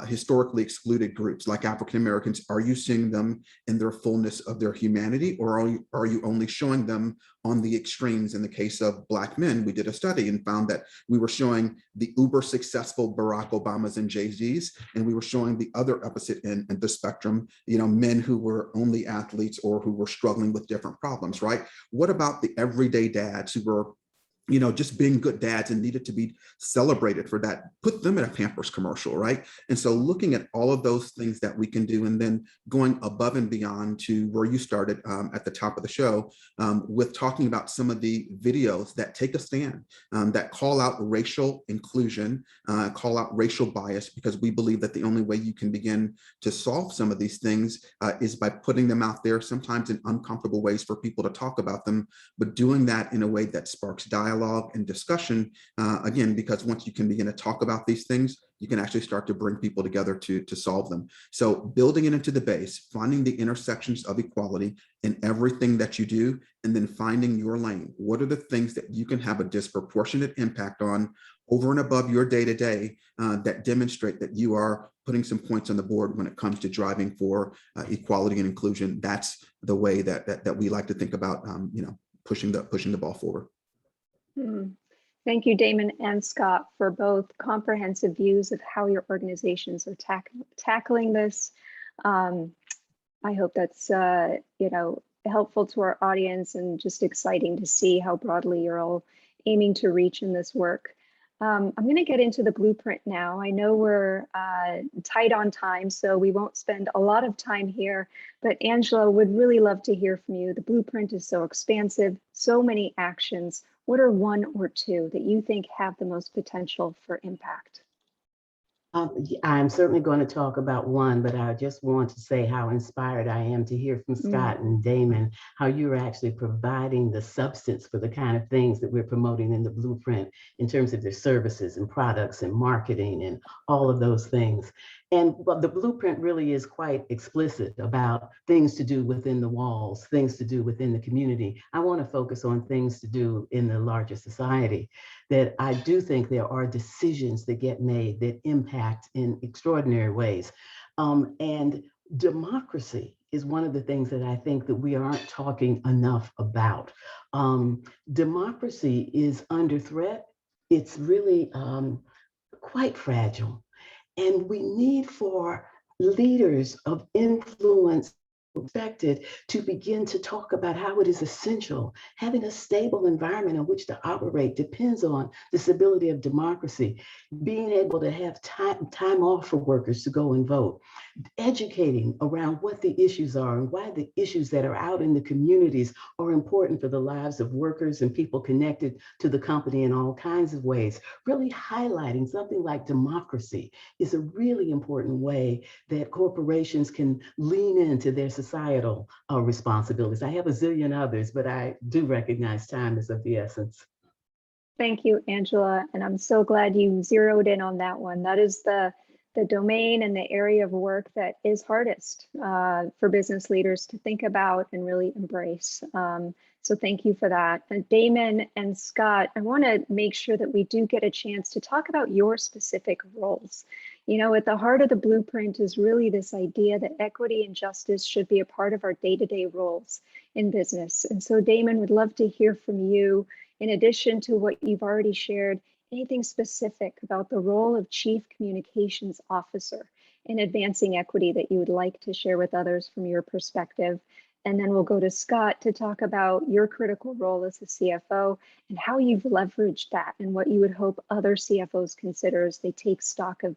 historically excluded groups like African Americans, are you seeing them in their fullness of their humanity, or are you only showing them on the extremes? In the case of Black men, we did a study and found that we were showing the uber successful Barack Obamas and Jay-Z's, and we were showing the other opposite end of the spectrum, men who were only athletes or who were struggling with different problems, right? What about the everyday dads who were just being good dads and needed to be celebrated for that? Put them in a Pampers commercial, right? And so looking at all of those things that we can do, and then going above and beyond to where you started at the top of the show, with talking about some of the videos that take a stand, that call out racial inclusion, call out racial bias, because we believe that the only way you can begin to solve some of these things is by putting them out there, sometimes in uncomfortable ways for people to talk about them, but doing that in a way that sparks dialogue and discussion, again, because once you can begin to talk about these things, you can actually start to bring people together to solve them. So building it into the base, finding the intersections of equality in everything that you do, and then finding your lane. What are the things that you can have a disproportionate impact on over and above your day-to-day that demonstrate that you are putting some points on the board when it comes to driving for equality and inclusion? That's the way that we like to think about, pushing the ball forward.
Thank you, Damon and Scott, for both comprehensive views of how your organizations are tackling this. I hope that's helpful to our audience, and just exciting to see how broadly you're all aiming to reach in this work. I'm going to get into the blueprint now. I know we're tight on time, so we won't spend a lot of time here, but Angela, would really love to hear from you. The blueprint is so expansive, so many actions. What are one or two that you think have the most potential for impact?
I'm certainly going to talk about one, but I just want to say how inspired I am to hear from Scott and Damon, how you're actually providing the substance for the kind of things that we're promoting in the blueprint in terms of their services and products and marketing and all of those things. And the blueprint really is quite explicit about things to do within the walls, things to do within the community. I want to focus on things to do in the larger society. That I do think there are decisions that get made that impact in extraordinary ways. And democracy is one of the things that I think that we aren't talking enough about. Democracy is under threat. It's really quite fragile. And we need for leaders of influence expected to begin to talk about how it is essential. Having a stable environment in which to operate depends on the stability of democracy, being able to have time off for workers to go and vote, educating around what the issues are and why the issues that are out in the communities are important for the lives of workers and people connected to the company in all kinds of ways. Really highlighting something like democracy is a really important way that corporations can lean into their societal responsibilities. I have a zillion others, but I do recognize time is of the essence.
Thank you, Angela. And I'm so glad you zeroed in on that one. That is the domain and the area of work that is hardest for business leaders to think about and really embrace. So thank you for that. And Damon and Scott, I want to make sure that we do get a chance to talk about your specific roles. You know, at the heart of the blueprint is really this idea that equity and justice should be a part of our day-to-day roles in business. And so Damon, would love to hear from you, in addition to what you've already shared, anything specific about the role of Chief Communications Officer in advancing equity that you would like to share with others from your perspective. And then we'll go to Scott to talk about your critical role as a CFO and how you've leveraged that and what you would hope other CFOs consider as they take stock of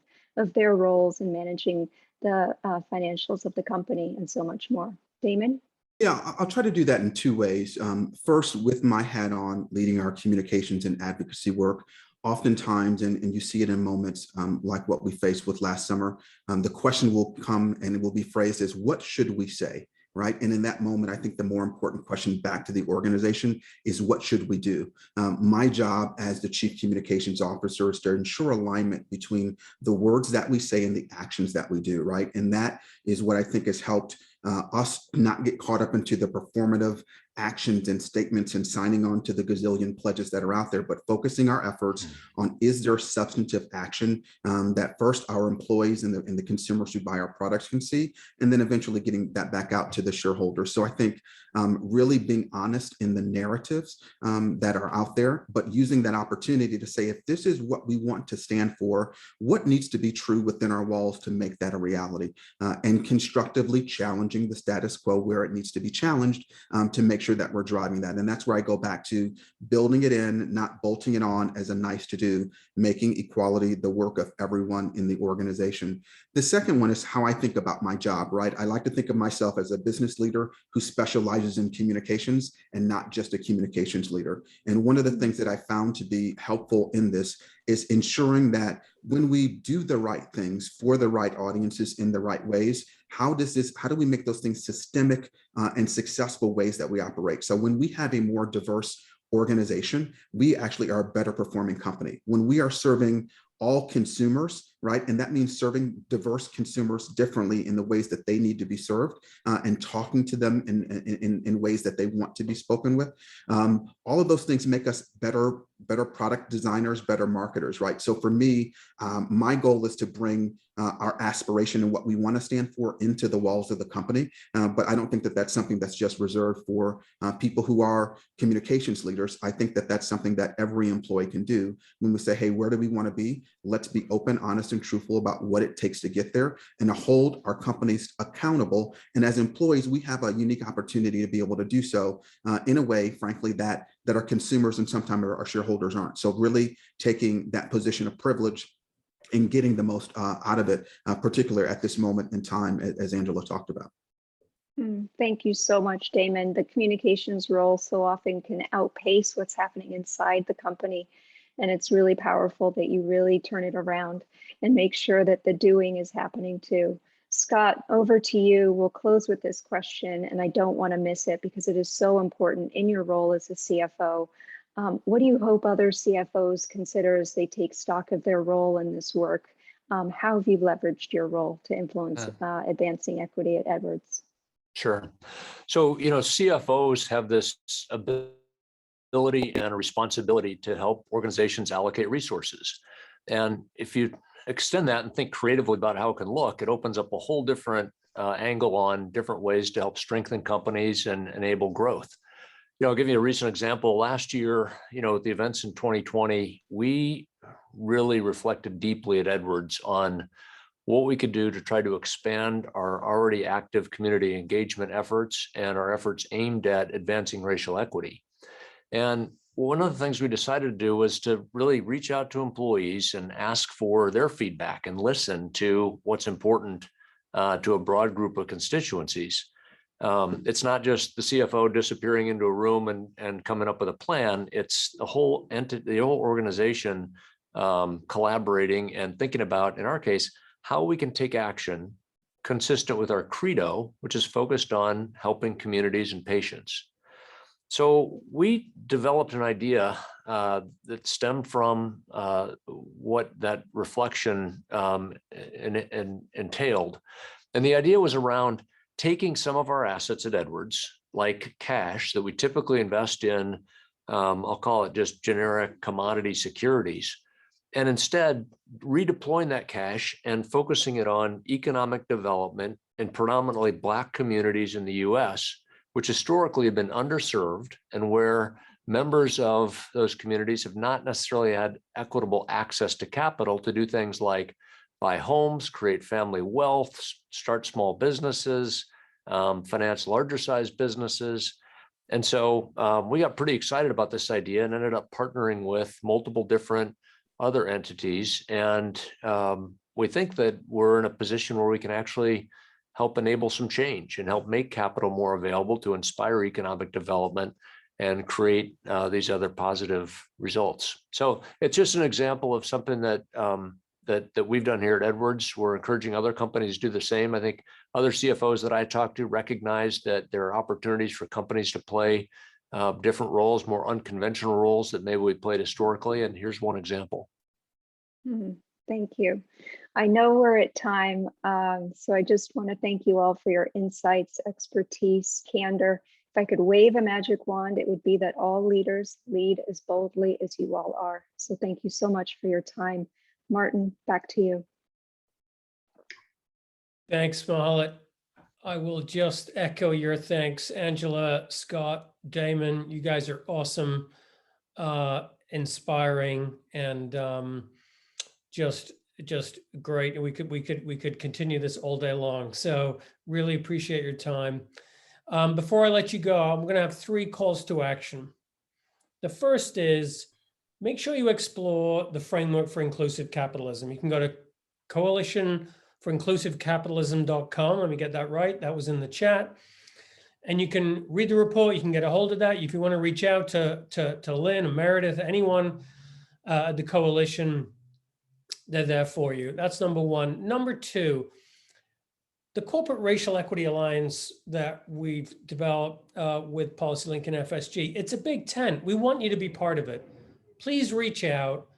their roles in managing the financials of the company and so much more. Damon?
Yeah, I'll try to do that in two ways. First, with my hat on, leading our communications and advocacy work, oftentimes, and you see it in moments like what we faced with last summer, the question will come and it will be phrased as, what should we say? Right. And in that moment, I think the more important question back to the organization is, what should we do? My job as the Chief Communications Officer is to ensure alignment between the words that we say and the actions that we do. Right. And that is what I think has helped us not get caught up into the performative actions and statements and signing on to the gazillion pledges that are out there, but focusing our efforts on, is there substantive action that first our employees and the consumers who buy our products can see, and then eventually getting that back out to the shareholders. So I think really being honest in the narratives that are out there, but using that opportunity to say, if this is what we want to stand for, what needs to be true within our walls to make that a reality, and constructively challenging the status quo where it needs to be challenged to make sure that we're driving that. And that's where I go back to building it in, not bolting it on as a nice to do, making equality the work of everyone in the organization. The second one is how I think about my job, right? I like to think of myself as a business leader who specializes in communications and not just a communications leader. And one of the things that I found to be helpful in this is ensuring that when we do the right things for the right audiences in the right ways, how do we make those things systemic and successful ways that we operate? So when we have a more diverse organization, we actually are a better performing company. When we are serving all consumers, right? And that means serving diverse consumers differently in the ways that they need to be served and talking to them in ways that they want to be spoken with. All of those things make us better product designers, better marketers, right? So for me, my goal is to bring our aspiration and what we want to stand for into the walls of the company. But I don't think that that's something that's just reserved for people who are communications leaders. I think that that's something that every employee can do when we say, hey, where do we want to be? Let's be open, honest, and truthful about what it takes to get there and to hold our companies accountable. And as employees, we have a unique opportunity to be able to do so in a way, frankly, that our consumers and sometimes our shareholders aren't. So really taking that position of privilege and getting the most out of it, particularly at this moment in time, as Angela talked about.
Thank you so much, Damon. The communications role so often can outpace what's happening inside the company. And it's really powerful that you really turn it around and make sure that the doing is happening too. Scott, over to you. We'll close with this question, and I don't want to miss it because it is so important in your role as a CFO. What do you hope other CFOs consider as they take stock of their role in this work? How have you leveraged your role to influence advancing equity at Edwards?
Sure. So, CFOs have this ability and a responsibility to help organizations allocate resources. And if you extend that and think creatively about how it can look, it opens up a whole different angle on different ways to help strengthen companies and enable growth. I'll give you a recent example. Last year, with the events in 2020, we really reflected deeply at Edwards on what we could do to try to expand our already active community engagement efforts and our efforts aimed at advancing racial equity. And one of the things we decided to do was to really reach out to employees and ask for their feedback and listen to what's important to a broad group of constituencies. It's not just the CFO disappearing into a room and coming up with a plan. It's the whole entity, the whole organization collaborating and thinking about, in our case, how we can take action consistent with our credo, which is focused on helping communities and patients. So we developed an idea that stemmed from what that reflection entailed. And the idea was around taking some of our assets at Edwards, like cash that we typically invest in, I'll call it just generic commodity securities, and instead redeploying that cash and focusing it on economic development in predominantly Black communities in the US, which historically have been underserved and where members of those communities have not necessarily had equitable access to capital to do things like buy homes, create family wealth, start small businesses, finance larger sized businesses. And so we got pretty excited about this idea and ended up partnering with multiple different other entities. And we think that we're in a position where we can actually help enable some change and help make capital more available to inspire economic development and create these other positive results. So it's just an example of something that that we've done here at Edwards. We're encouraging other companies to do the same. I think other CFOs that I talk to recognize that there are opportunities for companies to play different roles, more unconventional roles that maybe we played historically. And here's one example.
Thank you. I know we're at time, so I just want to thank you all for your insights, expertise, candor. If I could wave a magic wand, it would be that all leaders lead as boldly as you all are. So thank you so much for your time. Martin, back to you.
Thanks, Mahalet. I will just echo your thanks, Angela, Scott, Damon. You guys are awesome, inspiring, and just great. We could continue this all day long. So really appreciate your time. Before I let you go, I'm going to have 3 calls to action. The first is make sure you explore the framework for inclusive capitalism. You can go to coalitionforinclusivecapitalism.com. Let me get that right. That was in the chat. And you can read the report. You can get a hold of that. If you want to reach out to Lynn or Meredith, anyone at the coalition, they're there for you. That's number 1. Number 2, the Corporate Racial Equity Alliance that we've developed with PolicyLink and FSG, it's a big tent. We want you to be part of it. Please reach out.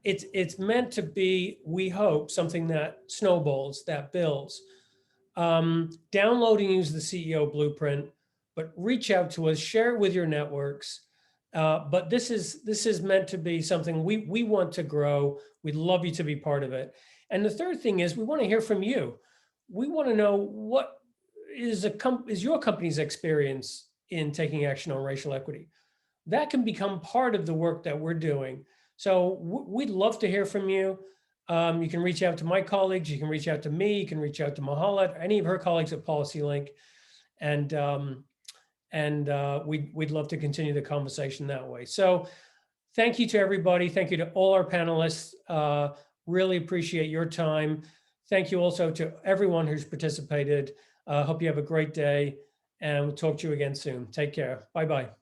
It's meant to be, we hope, something that snowballs, that builds. Download and use the CEO blueprint, but reach out to us, share it with your networks. But this is meant to be something we want to grow. We'd love you to be part of it. And the third thing is we want to hear from you. We want to know what is your company's experience in taking action on racial equity. That can become part of the work that we're doing. So we'd love to hear from you. You can reach out to my colleagues. You can reach out to me. You can reach out to Mahalet, any of her colleagues at PolicyLink. And we'd love to continue the conversation that way. So thank you to everybody. Thank you to all our panelists. Really appreciate your time. Thank you also to everyone who's participated. Hope you have a great day, and we'll talk to you again soon. Take care. Bye-bye.